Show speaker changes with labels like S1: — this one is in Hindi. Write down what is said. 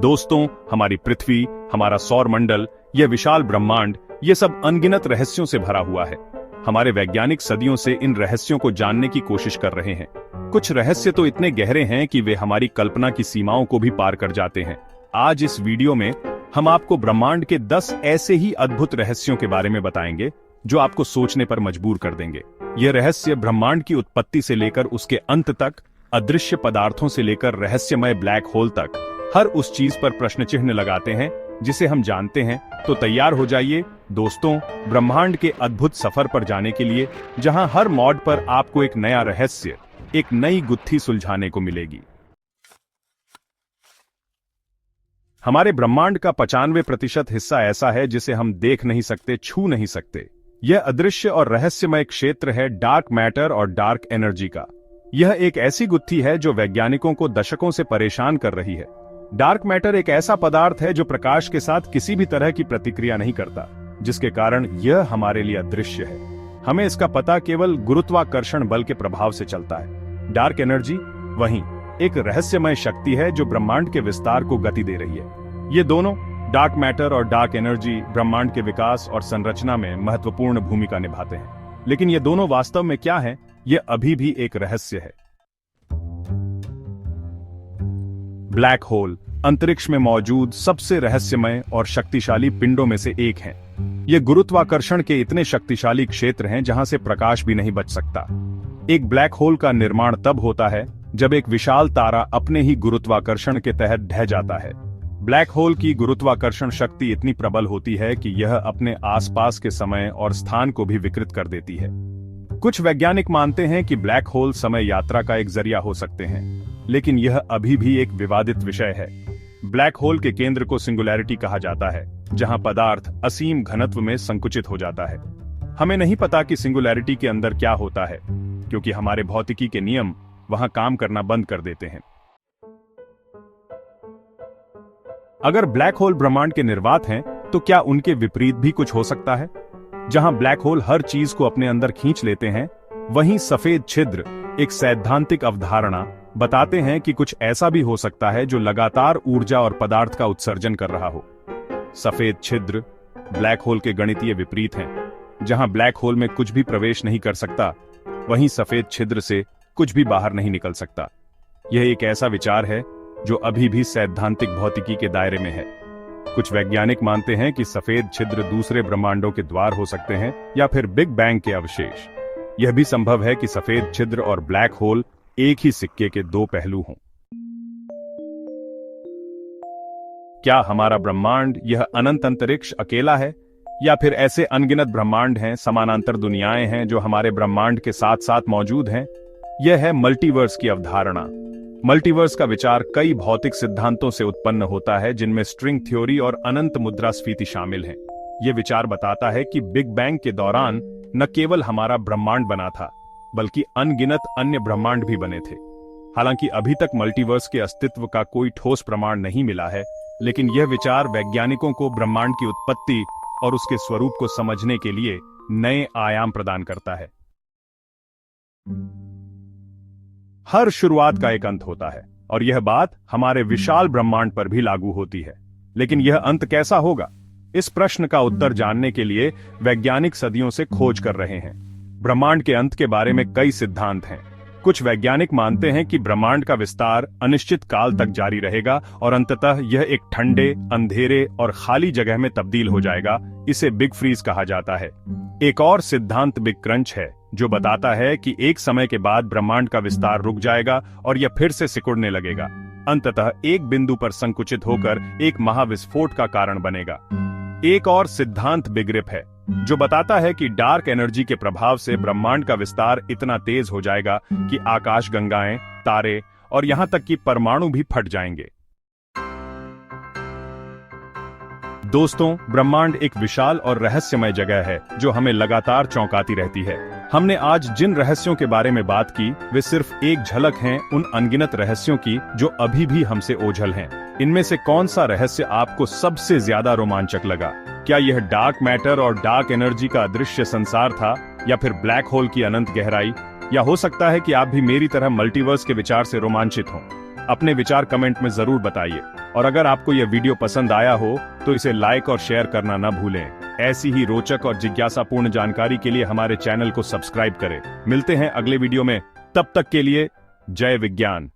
S1: दोस्तों, हमारी पृथ्वी, हमारा सौर मंडल, यह विशाल ब्रह्मांड, ये सब अनगिनत रहस्यों से भरा हुआ है। हमारे वैज्ञानिक सदियों से इन रहस्यों को जानने की कोशिश कर रहे हैं। कुछ रहस्य तो इतने गहरे हैं कि वे हमारी कल्पना की सीमाओं को भी पार कर जाते हैं। आज इस वीडियो में हम आपको ब्रह्मांड के 10 ऐसे ही अद्भुत रहस्यों के बारे में बताएंगे जो आपको सोचने पर मजबूर कर देंगे। ये रहस्य ब्रह्मांड की उत्पत्ति से लेकर उसके अंत तक, अदृश्य पदार्थों से लेकर रहस्यमय ब्लैक होल तक, हर उस चीज पर प्रश्न चिन्ह लगाते हैं जिसे हम जानते हैं। तो तैयार हो जाइए दोस्तों, ब्रह्मांड के अद्भुत सफर पर जाने के लिए, जहां हर मोड़ पर आपको एक नया रहस्य, एक नई गुत्थी सुलझाने को मिलेगी। हमारे ब्रह्मांड का 95% हिस्सा ऐसा है जिसे हम देख नहीं सकते, छू नहीं सकते। यह अदृश्य और रहस्यमय क्षेत्र है डार्क मैटर और डार्क एनर्जी का। यह एक ऐसी गुत्थी है जो वैज्ञानिकों को दशकों से परेशान कर रही है। डार्क मैटर एक ऐसा पदार्थ है जो प्रकाश के साथ किसी भी तरह की प्रतिक्रिया नहीं करता, जिसके कारण यह हमारे लिए अदृश्य है। हमें इसका पता केवल गुरुत्वाकर्षण बल के प्रभाव से चलता है। डार्क एनर्जी वहीं एक रहस्यमय शक्ति है जो ब्रह्मांड के विस्तार को गति दे रही है। ये दोनों, डार्क मैटर और डार्क एनर्जी, ब्रह्मांड के विकास और संरचना में महत्वपूर्ण भूमिका निभाते हैं। लेकिन ये दोनों वास्तव में क्या हैं, ये अभी भी एक रहस्य है। ब्लैक होल अंतरिक्ष में मौजूद सबसे रहस्यमय और शक्तिशाली पिंडों में से एक है। ये गुरुत्वाकर्षण के इतने शक्तिशाली क्षेत्र हैं जहां से प्रकाश भी नहीं बच सकता। एक ब्लैक होल का निर्माण तब होता है जब एक विशाल तारा अपने ही गुरुत्वाकर्षण के तहत ढह जाता है। ब्लैक होल की गुरुत्वाकर्षण शक्ति इतनी प्रबल होती है कि यह अपने आसपास के समय और स्थान को भी विकृत कर देती है। कुछ वैज्ञानिक मानते हैं कि ब्लैक होल समय यात्रा का एक जरिया हो सकते हैं, लेकिन यह अभी भी एक विवादित विषय है। ब्लैक होल के केंद्र को सिंगुलैरिटी कहा जाता है, जहां पदार्थ असीम घनत्व में संकुचित हो जाता है। हमें नहीं पता कि सिंगुलैरिटी के अंदर क्या होता है, क्योंकि हमारे भौतिकी के नियम वहां काम करना बंद कर देते हैं। अगर ब्लैक होल ब्रह्मांड के निर्वात हैं, तो क्या उनके विपरीत भी कुछ हो सकता है? जहां ब्लैक होल हर चीज को अपने अंदर खींच लेते हैं, वहीं सफेद छिद्र, एक सैद्धांतिक अवधारणा, बताते हैं कि कुछ ऐसा भी हो सकता है जो लगातार ऊर्जा और पदार्थ का उत्सर्जन कर रहा हो। सफेद छिद्र ब्लैक होल के गणितीय विपरीत हैं। जहां ब्लैक होल में कुछ भी प्रवेश नहीं कर सकता, वहीं सफेद छिद्र से कुछ भी बाहर नहीं निकल सकता। यह एक ऐसा विचार है जो अभी भी सैद्धांतिक भौतिकी के दायरे में है। कुछ वैज्ञानिक मानते हैं कि सफेद छिद्र दूसरे ब्रह्मांडों के द्वार हो सकते हैं या फिर बिग बैंग के अवशेष। यह भी संभव है कि सफेद छिद्र और ब्लैक होल एक ही सिक्के के दो पहलू हों। क्या हमारा ब्रह्मांड, यह अनंत अंतरिक्ष अकेला है, या फिर ऐसे अनगिनत ब्रह्मांड हैं, समानांतर दुनियाएं हैं जो हमारे ब्रह्मांड के साथ साथ मौजूद हैं? यह है मल्टीवर्स की अवधारणा। मल्टीवर्स का विचार कई भौतिक सिद्धांतों से उत्पन्न होता है, जिनमें स्ट्रिंग थ्योरी और अनंत मुद्रास्फीति शामिल हैं। यह विचार बताता है कि बिग बैंग के दौरान न केवल हमारा ब्रह्मांड बना था, बल्कि अनगिनत अन्य ब्रह्मांड भी बने थे। हालांकि अभी तक मल्टीवर्स के अस्तित्व का कोई ठोस प्रमाण नहीं मिला है, लेकिन यह विचार वैज्ञानिकों को ब्रह्मांड की उत्पत्ति और उसके स्वरूप को समझने के लिए नए आयाम प्रदान करता है। हर शुरुआत का एक अंत होता है, और यह बात हमारे विशाल ब्रह्मांड पर भी लागू होती है। लेकिन यह अंत कैसा होगा? इस प्रश्न का उत्तर जानने के लिए वैज्ञानिक सदियों से खोज कर रहे हैं। ब्रह्मांड के अंत के बारे में कई सिद्धांत हैं। कुछ वैज्ञानिक मानते हैं कि ब्रह्मांड का विस्तार अनिश्चित काल तक जारी रहेगा और अंततः यह एक ठंडे, अंधेरे और खाली जगह में तब्दील हो जाएगा। इसे बिग फ्रीज कहा जाता है। एक और सिद्धांत बिग क्रंच है, जो बताता है कि एक समय के बाद ब्रह्मांड का विस्तार रुक जाएगा और यह फिर से सिकुड़ने लगेगा, अंततः एक बिंदु पर संकुचित होकर एक महाविस्फोट का कारण बनेगा। एक और सिद्धांत बिग रिप है, जो बताता है कि डार्क एनर्जी के प्रभाव से ब्रह्मांड का विस्तार इतना तेज हो जाएगा कि आकाशगंगाएं, तारे और यहां तक कि परमाणु भी फट जाएंगे। दोस्तों, ब्रह्मांड एक विशाल और रहस्यमय जगह है जो हमें लगातार चौंकाती रहती है। हमने आज जिन रहस्यों के बारे में बात की, वे सिर्फ एक झलक हैं उन अनगिनत रहस्यों की जो अभी भी हमसे ओझल हैं। इनमें से कौन सा रहस्य आपको सबसे ज्यादा रोमांचक लगा? क्या यह डार्क मैटर और डार्क एनर्जी का अदृश्य संसार था, या फिर ब्लैक होल की अनंत गहराई? या हो सकता है कि आप भी मेरी तरह मल्टीवर्स के विचार से रोमांचित हों। अपने विचार कमेंट में जरूर बताइए। और अगर आपको यह वीडियो पसंद आया हो तो इसे लाइक और शेयर करना न भूलें। ऐसी ही रोचक और जिज्ञासापूर्ण जानकारी के लिए हमारे चैनल को सब्सक्राइब करें। मिलते हैं अगले वीडियो में, तब तक के लिए जय विज्ञान।